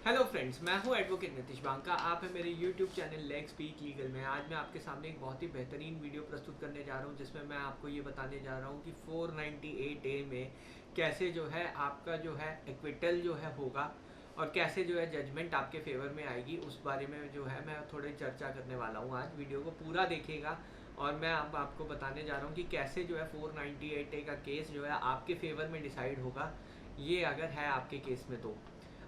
Hello friends, मैं हूं advocate Nitish Banka. आप हैं मेरे YouTube channel leg speak legal में। आज मैं आपके सामने एक बहुत ही बेहतरीन वीडियो प्रस्तुत करने जा रहा हूं, जिसमें मैं आपको ये बताने जा रहा हूं कि 498A में कैसे जो है आपका जो है एक्विटल जो है होगा और कैसे जो है जजमेंट आपके फेवर में आएगी। उस बारे में जो है मैं थोड़ी चर्चा करने वाला हूँ। आज वीडियो को पूरा देखिएगा और मैं अब आपको बताने जा रहा हूँ कि कैसे जो है 498A का केस जो है आपके फेवर में डिसाइड होगा, ये अगर है आपके केस में तो।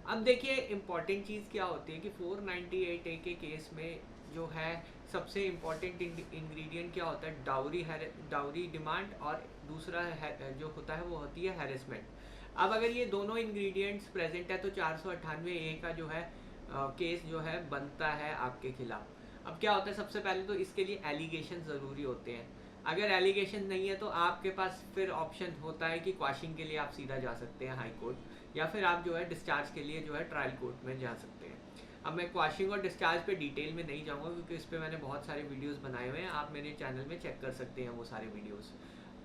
अब देखिए, इम्पॉर्टेंट चीज़ क्या होती है कि 498A के केस में जो है सबसे इम्पॉर्टेंट इंग्रेडिएंट क्या होता है, डाउरी डिमांड, और दूसरा है जो होता है वो होती है हैरेसमेंट। अब अगर ये दोनों इंग्रेडिएंट्स प्रेजेंट है तो 498A का जो है केस जो है बनता है आपके खिलाफ। अब क्या होता है, सबसे पहले तो इसके लिए एलिगेशन ज़रूरी होते हैं। अगर एलिगेशन नहीं है तो आपके पास फिर ऑप्शन होता है कि क्वाशिंग के लिए आप सीधा जा सकते हैं हाई कोर्ट, या फिर आप जो है डिस्चार्ज के लिए जो है ट्रायल कोर्ट में जा सकते हैं। अब मैं क्वाशिंग और डिस्चार्ज पे डिटेल में नहीं जाऊंगा, क्योंकि इस पर मैंने बहुत सारे वीडियोस बनाए हुए हैं, आप मेरे चैनल में चेक कर सकते हैं वो सारे वीडियोस।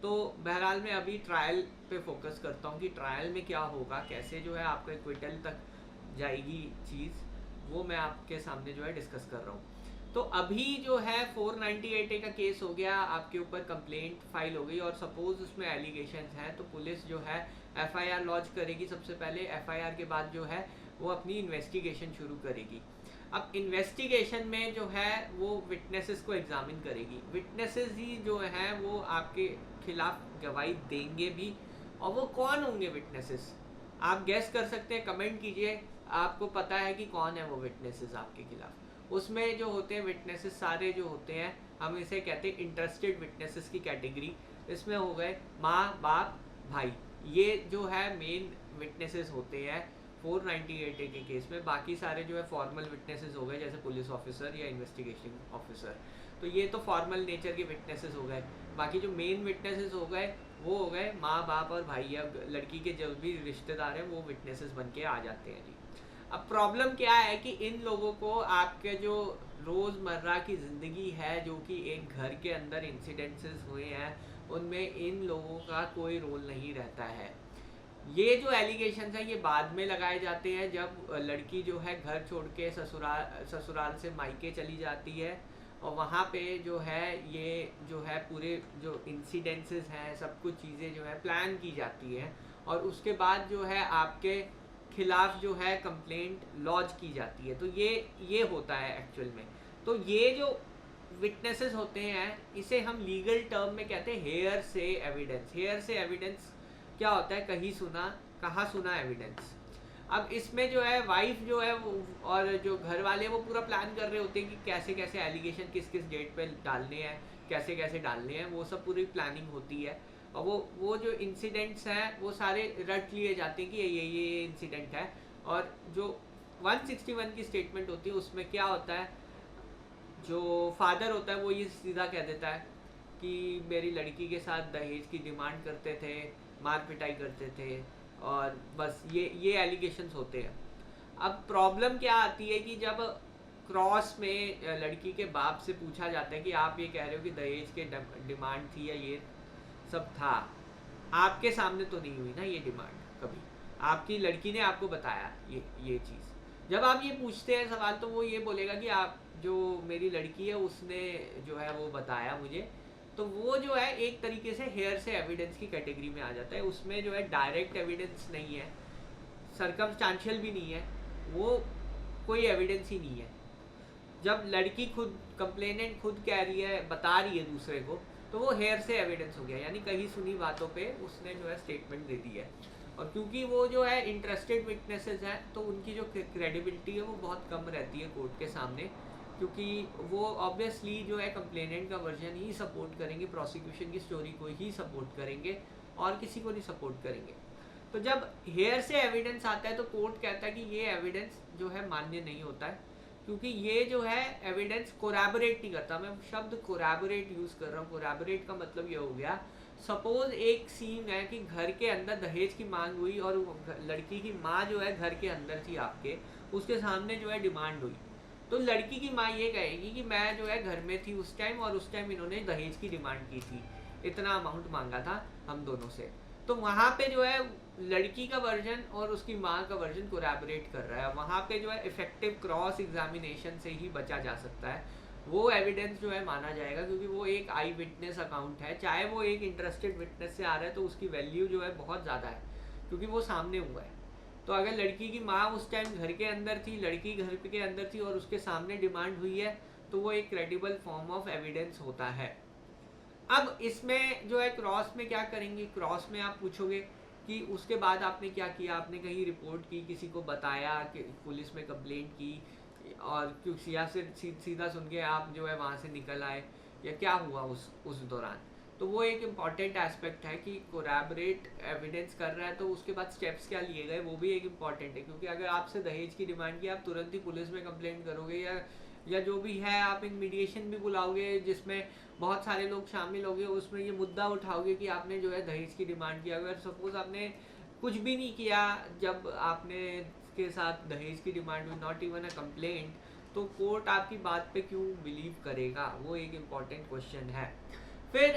तो बहरहाल मैं अभी ट्रायल पे फोकस करता हूँ कि ट्रायल में क्या होगा, कैसे जो है आपका एक्विटल तक जाएगी चीज़, वो मैं आपके सामने जो है डिस्कस कर रहा हूँ। तो अभी जो है 498A का केस हो गया, आपके ऊपर कंप्लेंट फाइल हो गई और सपोज उसमें एलिगेशंस हैं, तो पुलिस जो है एफआईआर लॉन्च करेगी। सबसे पहले एफआईआर के बाद जो है वो अपनी इन्वेस्टिगेशन शुरू करेगी। अब इन्वेस्टिगेशन में जो है वो विटनेसेस को एग्जामिन करेगी। विटनेसेस ही जो है वो आपके खिलाफ गवाही देंगे भी। और वो कौन होंगे विटनेसेस, आप गेस कर सकते हैं, कमेंट कीजिए। आपको पता है कि कौन है वो विटनेसेस आपके खिलाफ। उसमें जो होते हैं विटनेसेस सारे जो होते हैं, हम इसे कहते हैं इंटरेस्टेड विटनेसेस की कैटेगरी। इसमें हो गए माँ बाप भाई, ये जो है मेन विटनेसेस होते हैं 498A के केस में। बाकी सारे जो है फॉर्मल विटनेसेस हो गए, जैसे पुलिस ऑफिसर या इन्वेस्टिगेशन ऑफिसर। तो ये तो फॉर्मल नेचर के विटनेसेस हो गए। बाकी जो मेन विटनेसेस हो गए वो हो गए माँ बाप और भाई, या लड़की के जो भी रिश्तेदार हैं वो विटनेसेस बन के आ जाते हैं जी। अब प्रॉब्लम क्या है कि इन लोगों को आपके जो रोज़मर्रा की ज़िंदगी है, जो कि एक घर के अंदर इंसिडेंसेस हुए हैं, उनमें इन लोगों का कोई रोल नहीं रहता है। ये जो एलिगेशन है ये बाद में लगाए जाते हैं, जब लड़की जो है घर छोड़ के ससुराल से मायके चली जाती है, और वहाँ पे जो है ये जो है पूरे जो इंसिडेंसेस हैं, सब कुछ चीज़ें जो है प्लान की जाती हैं, और उसके बाद जो है आपके खिलाफ जो है कंप्लेंट लॉन्च की जाती है। तो ये होता है एक्चुअल में। तो ये जो विटनेसेस होते हैं इसे हम लीगल टर्म में कहते हैं हेयर से एविडेंस। हेयर से एविडेंस क्या होता है, कहीं सुना कहाँ सुना एविडेंस। अब इसमें जो है वाइफ जो है वो और जो घर वाले वो पूरा प्लान कर रहे होते हैं कि कैसे कैसे एलिगेशन किस किस डेट पे डालने हैं, कैसे कैसे डालने हैं, वो सब पूरी प्लानिंग होती है। और वो जो इंसिडेंट्स हैं वो सारे रट लिए जाते हैं कि ये इंसिडेंट है। और जो 161 की स्टेटमेंट होती है उसमें क्या होता है, जो फादर होता है वो ये सीधा कह देता है कि मेरी लड़की के साथ दहेज की डिमांड करते थे, मार पिटाई करते थे, और बस ये एलिगेशंस होते हैं। अब प्रॉब्लम क्या आती है कि जब क्रॉस में लड़की के बाप से पूछा जाता है कि आप ये कह रहे हो कि दहेज के डिमांड थी या ये सब था, आपके सामने तो नहीं हुई ना ये डिमांड कभी, आपकी लड़की ने आपको बताया ये चीज़। जब आप ये पूछते हैं सवाल तो वो ये बोलेगा कि आप जो मेरी लड़की है उसने जो है वो बताया मुझे। तो वो जो है एक तरीके से हेयर से एविडेंस की कैटेगरी में आ जाता है। उसमें जो है डायरेक्ट एविडेंस नहीं है, सरकमस्टांशियल भी नहीं है, वो कोई एविडेंस ही नहीं है। जब लड़की खुद कंप्लेनेंट खुद कह रही है, बता रही है दूसरे को, तो वो हेयर से एविडेंस हो गया, यानी कहीं सुनी बातों पे उसने जो है स्टेटमेंट दे दी है। और क्योंकि वो जो है इंटरेस्टेड विटनेसेस हैं तो उनकी जो क्रेडिबिलिटी है वो बहुत कम रहती है कोर्ट के सामने, क्योंकि वो ऑब्वियसली जो है कंप्लेनेंट का वर्जन ही सपोर्ट करेंगे, प्रोसिक्यूशन की स्टोरी को ही सपोर्ट करेंगे और किसी को नहीं सपोर्ट करेंगे। तो जब हेयर से एविडेंस आता है तो कोर्ट कहता है कि ये एविडेंस जो है मान्य नहीं होता है, क्योंकि ये जो है एविडेंस कोरैबोरेट नहीं करता। मैं शब्द कोरैबोरेट यूज़ कर रहा हूँ। कोरैबोरेट का मतलब ये हो गया, सपोज एक सीन है कि घर के अंदर दहेज की मांग हुई और लड़की की माँ जो है घर के अंदर थी आपके, उसके सामने जो है डिमांड हुई। तो लड़की की माँ ये कहेगी कि मैं जो है घर में थी उस टाइम, और उस टाइम इन्होंने दहेज की डिमांड की थी, इतना अमाउंट मांगा था हम दोनों से। तो वहाँ पे जो है लड़की का वर्जन और उसकी माँ का वर्जन कोलैबोरेट कर रहा है, वहाँ पे जो है इफेक्टिव क्रॉस एग्जामिनेशन से ही बचा जा सकता है, वो एविडेंस जो है माना जाएगा, क्योंकि वो एक आई विटनेस अकाउंट है। चाहे वो एक इंटरेस्टेड विटनेस से आ रहा है तो उसकी वैल्यू जो है बहुत ज़्यादा है, क्योंकि वो सामने हुआ है। तो अगर लड़की की माँ उस टाइम घर के अंदर थी, लड़की घर के अंदर थी और उसके सामने डिमांड हुई है, तो वो एक क्रेडिबल फॉर्म ऑफ एविडेंस होता है। अब इसमें जो है क्रॉस में क्या करेंगे, क्रॉस में आप पूछोगे कि उसके बाद आपने क्या किया, आपने कहीं रिपोर्ट की, किसी को बताया, कि पुलिस में कंप्लेंट की, और क्यों या फिर सीधा सुन के आप जो है वहाँ से निकल आए, या क्या हुआ उस दौरान। तो वो एक इम्पॉर्टेंट एस्पेक्ट है कि कोलैबोरेट एविडेंस कर रहा है, तो उसके बाद स्टेप्स क्या लिए गए वो भी एक इम्पॉर्टेंट है। क्योंकि अगर आपसे दहेज की डिमांड की, आप तुरंत ही पुलिस में कंप्लेंट करोगे, या जो भी है आप एक मीडिएशन भी बुलाओगे जिसमें बहुत सारे लोग शामिल होंगे, उसमें ये मुद्दा उठाओगे कि आपने जो है दहेज की डिमांड की। अगर सपोज आपने कुछ भी नहीं किया जब आपने के साथ दहेज की डिमांड हुई, नॉट इवन अ कंप्लेंट, तो कोर्ट आपकी बात पे क्यों बिलीव करेगा, वो एक इम्पॉर्टेंट क्वेश्चन है। फिर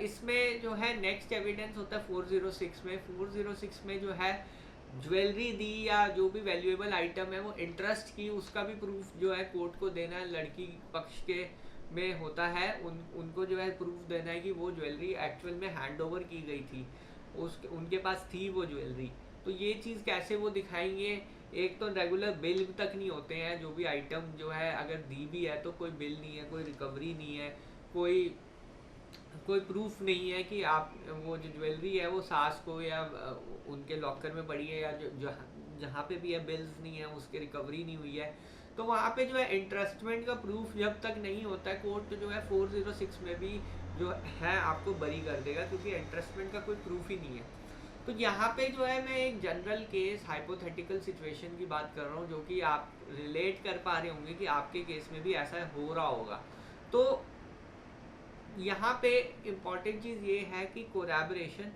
इसमें जो है नेक्स्ट एविडेंस होता है 406 में। 406 में जो है ज्वेलरी दी या जो भी वैल्यूएबल आइटम है वो इंटरेस्ट की, उसका भी प्रूफ जो है कोर्ट को देना है। लड़की पक्ष के में होता है, उनको जो है प्रूफ देना है कि वो ज्वेलरी एक्चुअल में हैंड ओवर की गई थी, उनके पास थी वो ज्वेलरी। तो ये चीज़ कैसे वो दिखाएंगे, एक तो रेगुलर बिल तक नहीं होते हैं, जो भी आइटम जो है अगर दी भी है तो कोई बिल नहीं है, कोई रिकवरी नहीं है, कोई कोई प्रूफ नहीं है कि आप वो जो ज्वेलरी है वो सास को या उनके लॉकर में पड़ी है, या जो जहाँ पे भी है बिल्स नहीं है, उसकी रिकवरी नहीं हुई है। तो वहाँ पे जो है इंटरेस्टमेंट का प्रूफ जब तक नहीं होता है, कोर्ट जो है 406 में भी जो है आपको बरी कर देगा, क्योंकि इंटरेस्टमेंट का कोई प्रूफ ही नहीं है। तो यहाँ पे जो है मैं एक जनरल केस, हाइपोथेटिकल सिचुएशन की बात कर रहा हूँ, जो कि आप रिलेट कर पा रहे होंगे कि आपके केस में भी ऐसा हो रहा होगा। तो यहाँ पे इम्पॉर्टेंट चीज़ ये है कि कोलैबोरेशन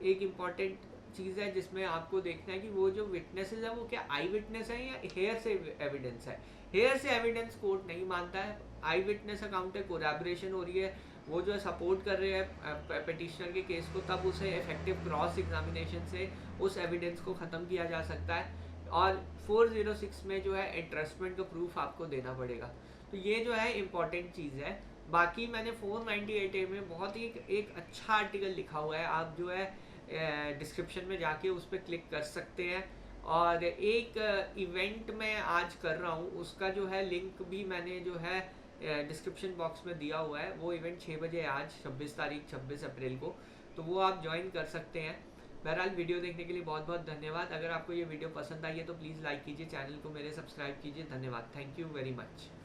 एक इम्पॉर्टेंट चीज़ है, जिसमें आपको देखना है कि वो जो विटनेसेस है वो क्या आई विटनेस है या हेयर से एविडेंस है। हेयर से एविडेंस कोर्ट नहीं मानता है, आई विटनेस अकाउंट है, कोलैबोरेशन हो रही है, वो जो है सपोर्ट कर रहे हैं पिटिशनर के केस को, तब उसे इफेक्टिव क्रॉस एग्जामिनेशन से उस एविडेंस को ख़त्म किया जा सकता है। और 406 में जो है इंटरेस्टमेंट का प्रूफ आपको देना पड़ेगा। तो ये जो है इम्पॉर्टेंट चीज़ है। बाकी मैंने 498A में बहुत ही एक अच्छा आर्टिकल लिखा हुआ है, आप जो है डिस्क्रिप्शन में जाके उस पर क्लिक कर सकते हैं। और एक इवेंट मैं आज कर रहा हूँ, उसका जो है लिंक भी मैंने जो है डिस्क्रिप्शन बॉक्स में दिया हुआ है। वो इवेंट 6 बजे आज 26 अप्रैल को, तो वो आप ज्वाइन कर सकते हैं। बहरहाल वीडियो देखने के लिए बहुत बहुत धन्यवाद। अगर आपको ये वीडियो पसंद आई है तो प्लीज़ लाइक कीजिए, चैनल को मेरे सब्सक्राइब कीजिए। धन्यवाद, थैंक यू वेरी मच।